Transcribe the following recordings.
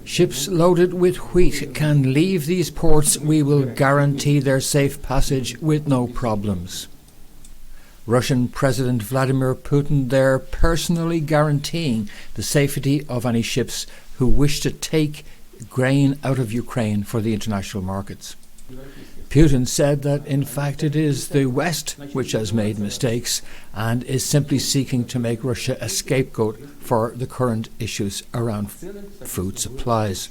Ships loaded with wheat can leave these ports. We will guarantee their safe passage with no problems. Russian President Vladimir Putin there personally guaranteeing the safety of any ships who wish to take grain out of Ukraine for the international markets. Putin said that in fact it is the West which has made mistakes and is simply seeking to make Russia a scapegoat for the current issues around food supplies.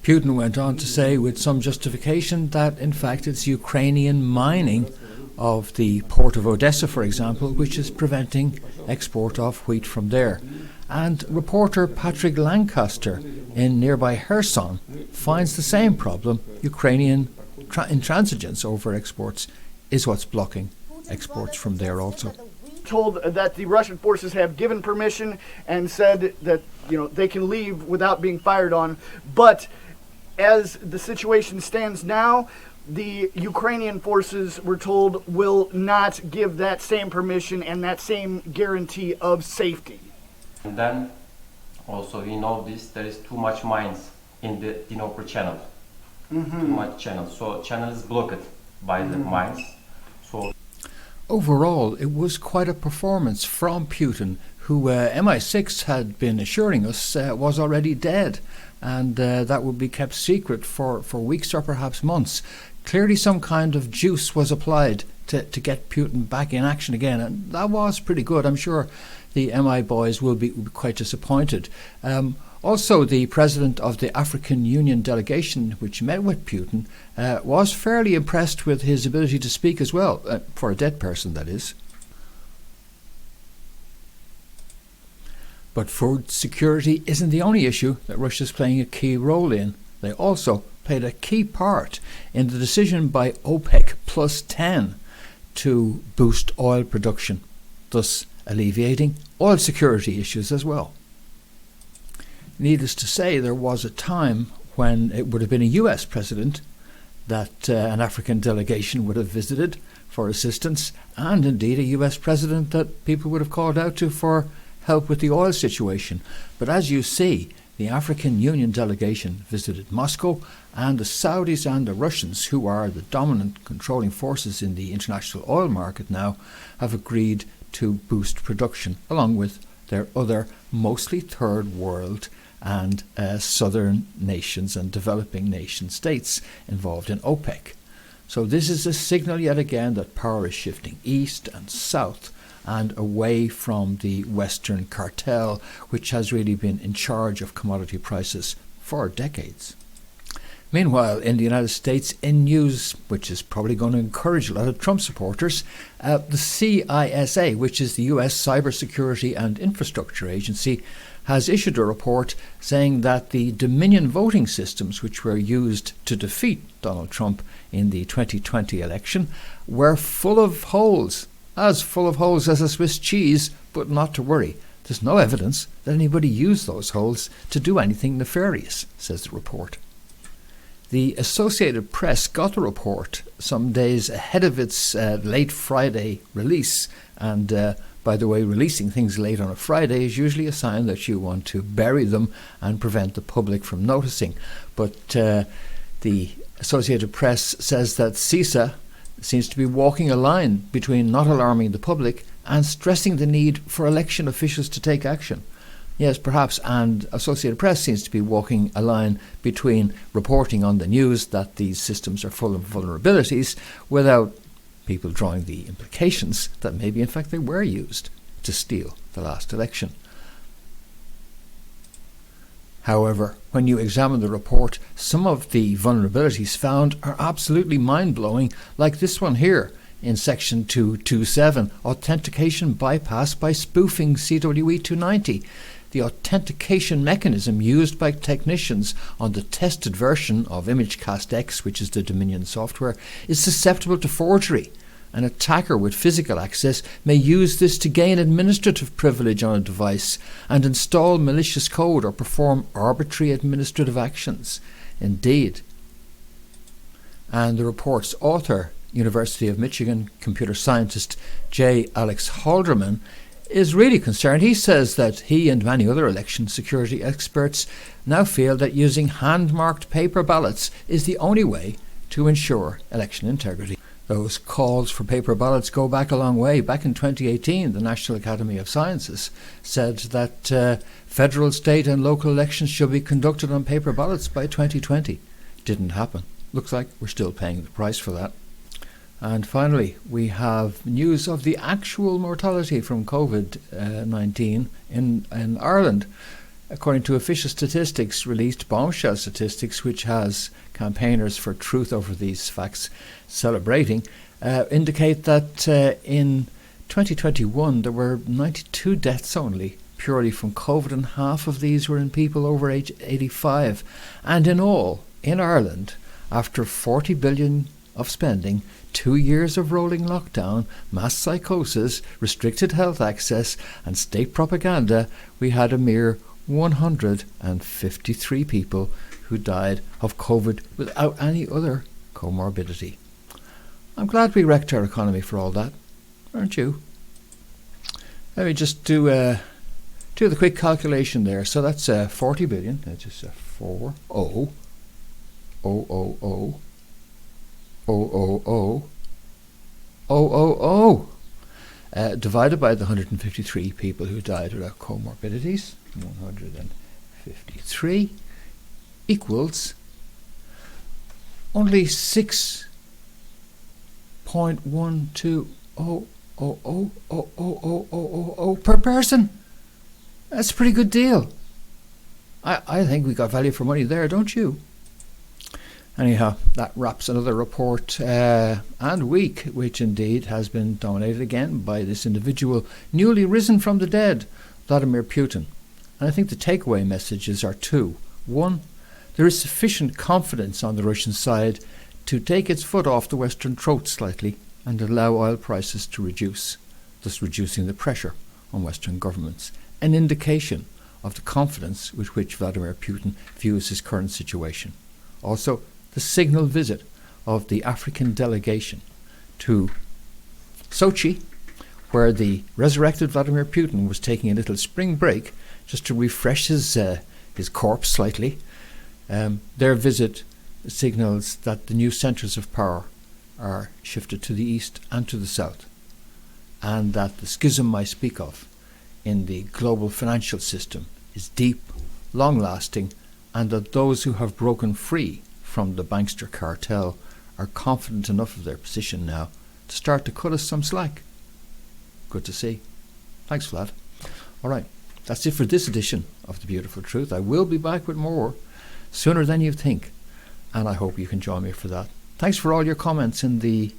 Putin went on to say with some justification that in fact it's Ukrainian mining of the port of Odessa, for example, which is preventing export of wheat from there. And reporter Patrick Lancaster in nearby Kherson finds the same problem. Ukrainian intransigence over exports is what's blocking exports from there also. Told that the Russian forces have given permission and said that they can leave without being fired on, but as the situation stands now, the Ukrainian forces, we're told, will not give that same permission and that same guarantee of safety. And then also we know there is too much mines in the Dnipro channel. Too much channel. So channel is blocked by the mines. So overall, it was quite a performance from Putin, who MI6 had been assuring us was already dead, and that would be kept secret for weeks or perhaps months. Clearly some kind of juice was applied to get Putin back in action again, and that was pretty good. I'm sure the MI boys will be quite disappointed. Also, the president of the African Union delegation, which met with Putin, was fairly impressed with his ability to speak as well, for a dead person, that is. But food security isn't the only issue that Russia is playing a key role in. They also played a key part in the decision by OPEC plus 10 to boost oil production, thus alleviating oil security issues as well. Needless to say, there was a time when it would have been a US president that an African delegation would have visited for assistance, and indeed a US president that people would have called out to for help with the oil situation. But as you see, the African Union delegation visited Moscow, and the Saudis and the Russians, who are the dominant controlling forces in the international oil market now, have agreed to boost production, along with their other mostly third world and southern nations and developing nation states involved in OPEC. So this is a signal yet again that power is shifting east and south and away from the Western cartel, which has really been in charge of commodity prices for decades. Meanwhile, in the United States, in news which is probably going to encourage a lot of Trump supporters, the CISA, which is the US Cybersecurity and Infrastructure Agency, has issued a report saying that the Dominion voting systems, which were used to defeat Donald Trump in the 2020 election, were full of holes, as full of holes as a Swiss cheese, but not to worry. There's no evidence that anybody used those holes to do anything nefarious, says the report. The Associated Press got the report some days ahead of its late Friday release, and by the way, releasing things late on a Friday is usually a sign that you want to bury them and prevent the public from noticing. But the Associated Press says that CISA seems to be walking a line between not alarming the public and stressing the need for election officials to take action. Yes, perhaps, and Associated Press seems to be walking a line between reporting on the news that these systems are full of vulnerabilities without people drawing the implications that maybe in fact they were used to steal the last election. However, when you examine the report, some of the vulnerabilities found are absolutely mind-blowing, like this one here in section 227, authentication bypass by spoofing CWE 290. The authentication mechanism used by technicians on the tested version of ImageCast X, which is the Dominion software, is susceptible to forgery. An attacker with physical access may use this to gain administrative privilege on a device and install malicious code or perform arbitrary administrative actions. Indeed. And the report's author, University of Michigan computer scientist J. Alex Halderman, is really concerned. He says that he and many other election security experts now feel that using hand-marked paper ballots is the only way to ensure election integrity. Those calls for paper ballots go back a long way. Back in 2018, the National Academy of Sciences said that federal, state and local elections should be conducted on paper ballots by 2020. Didn't happen. Looks like we're still paying the price for that. And finally, we have news of the actual mortality from COVID-19 in Ireland. According to official statistics, released bombshell statistics, which has campaigners for truth over these facts celebrating, indicate that in 2021 there were 92 deaths only, purely from COVID, and half of these were in people over age 85. And in all, in Ireland, after 40 billion of spending, 2 years of rolling lockdown, mass psychosis, restricted health access and state propaganda, we had a mere 153 people who died of COVID without any other comorbidity. I'm glad we wrecked our economy for all that, aren't you? Let me just do the quick calculation there. So that's 40 billion. That's just 4 0 0 0 0 0 divided by the 153 people who died without comorbidities. 153 equals only 6.120000 per person. That's a pretty good deal. I think we got value for money there, don't you? Anyhow, that wraps another report and week, which indeed has been dominated again by this individual newly risen from the dead, Vladimir Putin. And I think the takeaway messages are two. One, there is sufficient confidence on the Russian side to take its foot off the Western throat slightly and allow oil prices to reduce, thus reducing the pressure on Western governments. An indication of the confidence with which Vladimir Putin views his current situation. Also, the signal visit of the African delegation to Sochi, where the resurrected Vladimir Putin was taking a little spring break just to refresh his corpse slightly. Their visit signals that the new centres of power are shifted to the east and to the south, and that the schism I speak of in the global financial system is deep, long-lasting, and that those who have broken free from the bankster cartel are confident enough of their position now to start to cut us some slack. Good to see. Thanks, Vlad. All right, that's it for this edition of The Beautiful Truth. I will be back with more sooner than you think, and I hope you can join me for that. Thanks for all your comments in the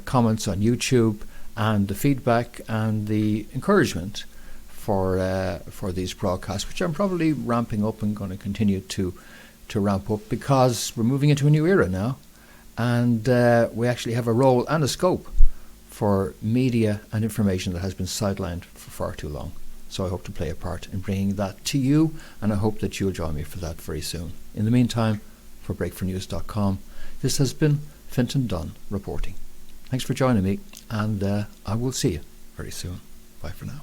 comments on YouTube, and the feedback and the encouragement for these broadcasts, which I'm probably ramping up and going to continue to ramp up, because we're moving into a new era now, and we actually have a role and a scope for media and information that has been sidelined for far too long. So I hope to play a part in bringing that to you, and I hope that you'll join me for that very soon. In the meantime, for breakfornews.com, this has been Fintan Dunn reporting. Thanks for joining me, and I will see you very soon. Bye for now.